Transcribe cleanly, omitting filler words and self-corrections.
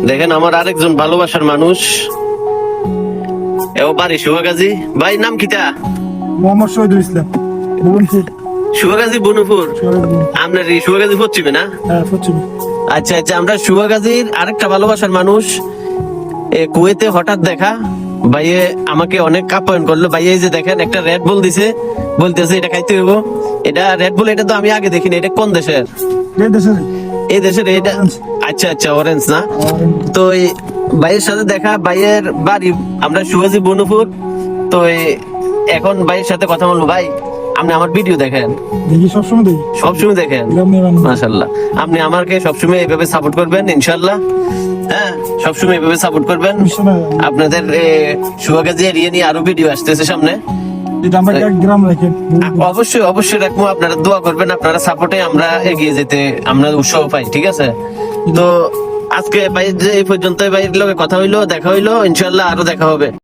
দেখেন আমার আরেকজন ভালোবাসার মানুষ, এও বাড়ি শুভাগাজী। ভাই নাম কিটা? মোহাম্মদ শহীদুল ইসলাম, বুনপুর। শুভাগাজী বনুপুর। আপনার এই শুভাগাজী পশ্চিমে না? হ্যাঁ, পশ্চিমে। আচ্ছা আচ্ছা, আমরা শুভাগাজীর আরেকটা ভালোবাসার মানুষ। কুয়েতে হঠাৎ দেখা, ভাইয়ে আমাকে অনেক আপ্যায়ন করলো। ভাইয়ে এই যে দেখেন একটা রেড বুল দিছে, বলতেছে এটা খাইতে হইব। এটা রেড বুল, এটা তো আমি আগে দেখিনি। এটা কোন দেশের? এই দেশের। এই দেশের এটা? আচ্ছা আচ্ছা, অরেঞ্জ না? তো এই ভাইয়ের সাথে দেখা, ভাইয়ের বাড়ি আমরা শুভাগাজী বনুপুর। তো এখন ভাইয়ের সাথে কথা বলবো। ভাই আপনি আমার ভিডিও দেখেন? দেখি, সবসময় দেখি। সবসময় দেখেন? মাশাআল্লাহ। আপনি আমাকে সবসময় এইভাবে সাপোর্ট করবেন ইনশাআল্লাহ। হ্যাঁ, সবসময় এইভাবে সাপোর্ট করবেন। আপনাদের শুভাগাজী এরিয়া নিয়ে আরো ভিডিও আসতেছে সামনে। এটা আমরা এক গ্রাম রাখেন। অবশ্যই অবশ্যই রাখবো। আপনারা দোয়া করবেন, আপনারা সাপোর্টে আমরা এগিয়ে যেতে আমরা উৎসাহ পাই। ঠিক আছে? তো আজকে ভাই যে এই পর্যন্ত ভাইয়ের লগে কথা হইলো, দেখা হইলো, ইনশাআল্লাহ আরো দেখা হবে।